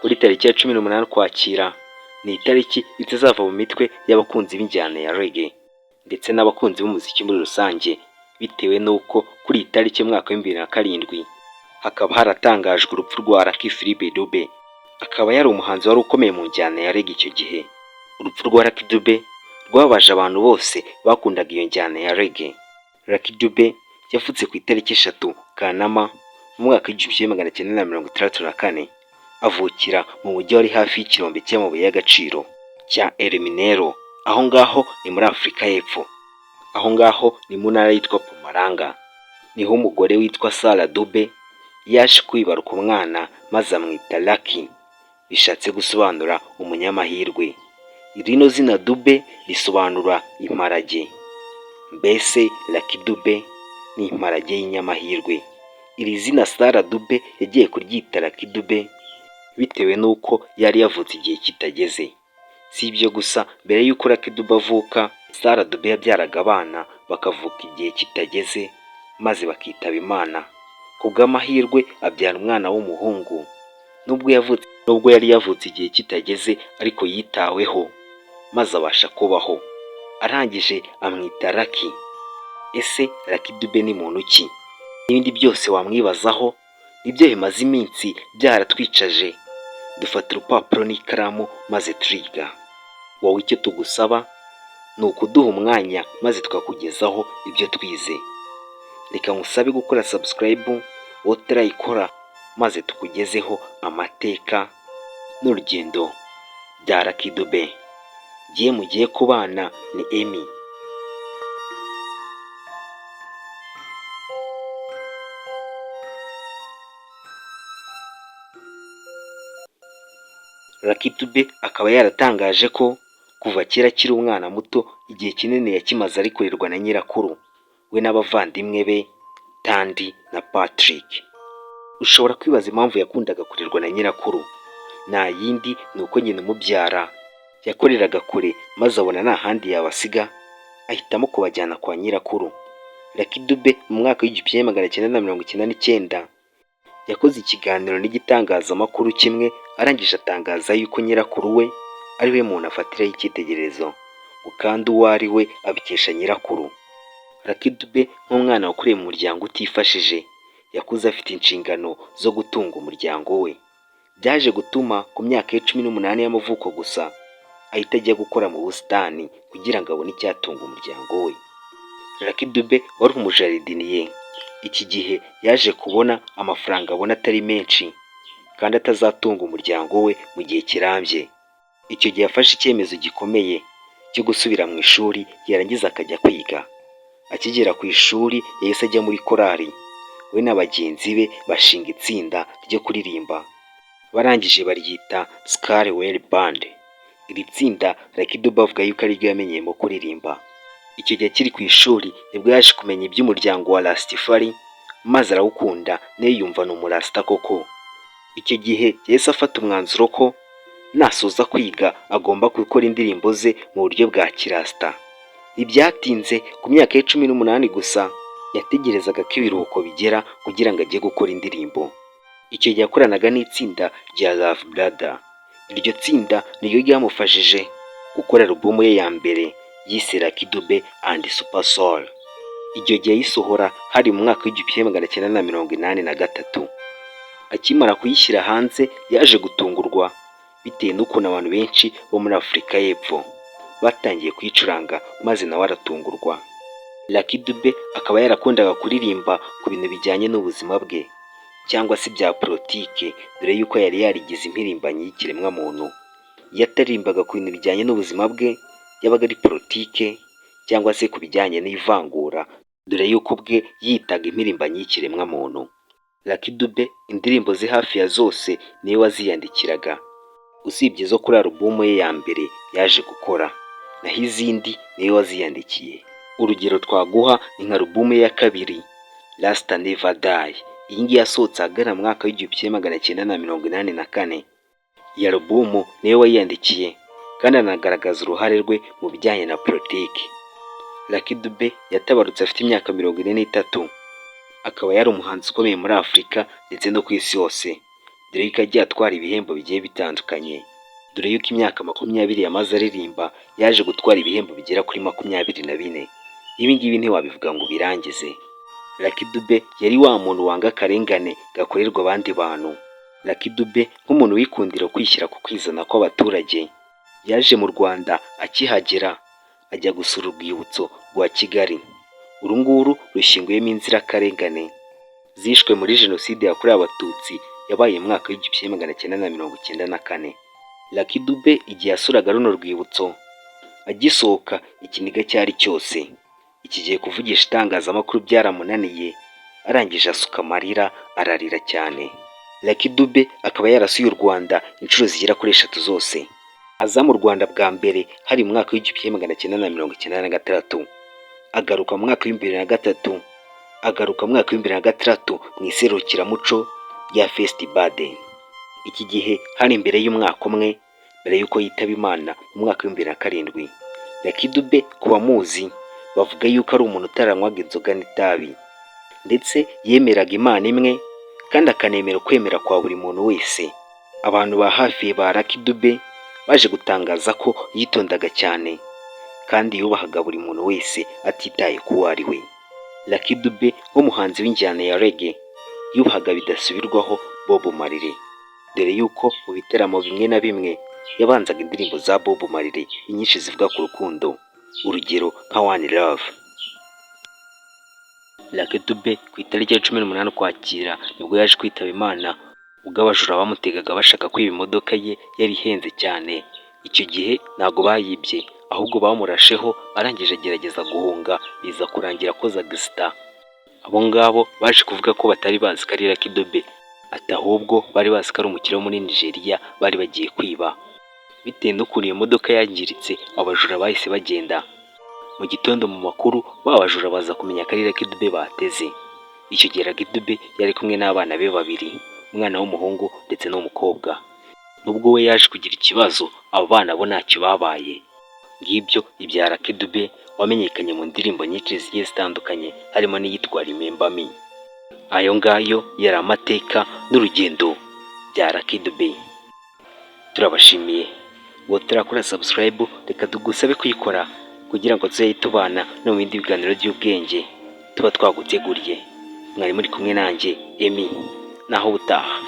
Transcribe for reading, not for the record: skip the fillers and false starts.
kuri tariki ya 18 Ukwakira. Ni itariki itazava mu mitwe y'abakunzi b'injyana ya reggae ndetse n'abakunzi b'umuziki muri rusange, bitewe n'uko kuri iyi tariki mu mwaka wa 2007 hakaba haratangajwe urupfu rwa Lucky Philippe Dube. Akaba yari umuhanzi wari ukomeye mu njyana ya reggae icyo gihe. Urupfu rwa Lucky Dube rwabaje abantu bose bakundaga iyo njyana ya reggae. Lucky Dube yavutse ku itariki 3 Kanama mu mwaka wa 1964, avukira mu mujyi wari hafi y'ikirombe cy'amabuye y'agaciro cya El Minero. Aho ngaho ni muri Afurika y'Epfo. Aho ngaho ni mu ntara yitwa Mpumalanga. Niho umugore witwa Sarah Dube yaje kwibaruka umwana maze amwita Lucky, bishatse gusobanura umunyamahirwe. Irino zina Dube risobanura imparage. Mbese Lucky Dube ni imparage y'inyamahirwe. Iri zina Sarah Dube yagiye kuryita Lucky Dube bitewe n'uko yari yavutse igihe kitageze. Si ibyo gusa, mbere y'uko Lucky Dube avuka, Sarah Dube yabyaraga abana bakavuka igihe kitageze maze bakitaba Imana. Kubw'amahirwe abyara umwana w'umuhungu. Nubwo yari yavutse igihe kitageze, ariko yitaweho maze abasha kubaho. Arangije amwita Lucky. Ese Lucky Dube ni muntu ki? N'ibindi byose wamwibazaho nibyo bimaze iminsi byaratwicaje. Dufata urupapuro n'ikaramu maze turiga. Wowe icyo tugusaba ni ukuduha umwanya maze tukakugezaho ibyo twize. Reka ngusabe gukora subscribe utarayikora, maze tukugezeho amateka n'urugendo bya Lucky Dube. Giye mugiye kubana ni Emmy. Lucky Dube akaba yaratangaje ko kuva kera akiri umwana muto, igihe kinini yakimaze ari kurerwa na nyirakuru we n'abavandimwe be Tandy na Patrick. Ushobora kwibaza impamvu yakundaga kurerwa na nyirakuru. Nta yindi ni uko nyina umubyara yakoreraga kure maze abona nta handi yabasiga, ahitamo kubajyana kwa nyirakuru. Lucky Dube mu mwaka wa 1999 yakoze ikiganiro n'igitangazamakuru kimwe, arangije atangaza yuko nyirakuru we ari we muntu afatiraho icyitegererezo, kandi uwo ari we abikesha nyirakuru. Lucky Dube nk'umwana wakuriye mu muryango utifashije, yakuze afite inshingano zo gutunga umuryango we. Byaje gutuma ku myaka ye 18 y'amavuko gusa ahita ajya gukora mu busitani kugira ngo abone icyatunga umuryango we. Lucky Dube wari umujaridiniye. Iki gihe yaje kubona amafaranga abona atari menshi kandi atazatunga umuryango we mu gihe kirambye. Icyo gihe yafashe icyemezo gikomeye cyo gusubira mu ishuri, yarangiza akajya kwiga. Akigera ku ishuri yahise ajya muri korali. We na bagenzi be bashinga itsinda ryo kuririmba, barangije baryita Scarwell Band. Iri tsinda Lucky Dube avuga yuko ari ryo yamenyeyemo kuririmba. Icyo gihe kiri ku ishuri nibwo yaje kumenya iby'umuryango wa Rastafari maze arawukunda, nawe yumva ni umurasta koko. Icyo gihe yahise afata umwanzuro ko nasoza kwiga agomba gukora indirimbo ze mu buryo bwa kirasta. Ntibyatinze, ku myaka ye 18 gusa yategerezaga ko ibiruhuko bigera kugira ngo ajye gukora indirimbo. Icyo gihe yakoranaga n'itsinda rya Love Brother. Iryo tsinda niryo ryamufashije gukora alubumu ye ya mbere yise Lucky Dube and Super Soul. Iryo gihe yisohora hari mu mwaka wa 1983. Akimara kuyishyira hanze yaje gutungurwa bitewe n'ukuntu abantu benshi bo muri Afurika y'Epfo batangiye kuyicuranga, maze nawe aratungurwa. Lucky Dube akaba yarakundaga kuririmba ku bintu bijyanye n'ubuzima bwe cyangwa se bya politike, dore yuko yari yarigize impirimbanyi y'ikiremwa muntu. Iyo ataririmbaga ku bintu bijyanye n'ubuzima bwe, yabaga ari politike cyangwa se ku bijyanye n'ivangura, dore yuko ubwe yitaga impirimbanyi y'ikiremwa muntu. Lucky Dube indirimbo ze hafi ya zose niwe waziyandikiraga, usibye zo kuri alubumu ye ya mbere yaje gukora, naho izindi niwe waziyandikiye. Urugero twaguha ni nka alubumu ye ya kabiri Rasta Never Die. Iyi ngiyi yasohotse ahagana mu mwaka wa 1984. Iyi alubumu niwe wayiyandikiye kandi anagaragaza uruhare rwe mu bijyanye na politiki. Lucky Dube yatabarutse afite imyaka 43. Akaba yari umuhanzi ukomeye muri Afurika ndetse no ku isi yose. dore yuko yagiye atwara ibihembo bigiye bitandukanye, dore yuko imyaka 20 yamaze aririmba yaje gutwara ibihembo bigera kuri 24. Ibi ngibi ntiwabivuga ngo birangize. Lucky Dube yari wa muntu wanga akarengane gakorerwa abandi bantu. Lucky Dube nk'umuntu wikundira kwishyira ku kwizana kw'abaturage, yaje mu Rwanda akihagera ajya gusura urwibutso rwa Kigali. Uru nguru rushyinguyemo inzirakarengane zishwe muri jenoside yakorewe abatutsi yabaye mu mwaka w'1994. Lucky Dube igihe yasuraga runo rwibutso agisohoka ikiniga cyari cyose, ikigiye kuvugisha itangazamakuru byaramunaniye, arangije asuka amarira ararira cyane. Lucky Dube akaba yarasuye u Rwanda inshuro zigera kuri 3 zose. Aza mu Rwanda bwa mbere hari mu mwaka w'1996, agaruka mu mwaka w'2003, agaruka mu mwaka w'2006 mu iserukiramuco rya Festival. Iki gihe hari imbere y'umwaka umwe mbere yuko yitaba Imana mu mwaka w'2007. Lucky Dube ku bamuzi bavuga yuko ari umuntu utaranywaga inzoga n'itabi, ndetse yemeraga Imana imwe kandi akanemera kwemera kwa buri muntu wese. Abantu ba hafi ba Lucky Dube baje gutangaza ko yitondaga cyane kandi yubahaga buri muntu wese atitaye ku ari we. Lucky Dube nk'umuhanzi w'injyana ya reggae yubahaga bidasubirwaho Bob Marley, dore yuko mu biteramo bimwe na bimwe yabanzaga indirimbo za Bob Marley inyinshi zivuga ku rukundo, urugero nka One Love. Lucky Dube ku itariki ya 18 Ukwakira nibwo yaje kwitaba Imana, ubwo abajura bamutegaga bashaka kwiba imodoka ye yari ihenze cyane. Icyo gihe ntago bayibye, ahubwo bamurasheho arangije agerageza guhunga, biza kurangira akoze agisita. Abo ngabo baje kuvuga ko batari bazi ko ari Lucky Dube, ati ahubwo bari bazi ko ari umukire wo muri Nigeria bari bagiye kwiba. Bitewe n'ukuntu iyo modoka yangiritse, abajura bahise bagenda. Mu gitondo mu makuru babajura baza kumenya ko ari Lucky Dube bateze. Icyo gihe Lucky Dube yari kumwe n'abana be 2, umwana w'umuhungu ndetse n'umukobwa. Nubwo we yaje kugira ikibazo, abo bana bo ntacyo babaye. Ngibyo ibya Lucky Dube wamenyekanye mu ndirimbo nyinshi zigiye zitandukanye, harimo n'iyitwa Remember Me. Ayo ngayo yari amateka n'urugendo bya Lucky Dube. Turabashimiye. Wowe turakora subscribe, reka tugusabe kuyikora kugira ngo tuzajye tubana no mu bindi biganiro by'ubwenge tuba twaguteguriye. Mwari muri kumwe nanjye Emi, naho utaha.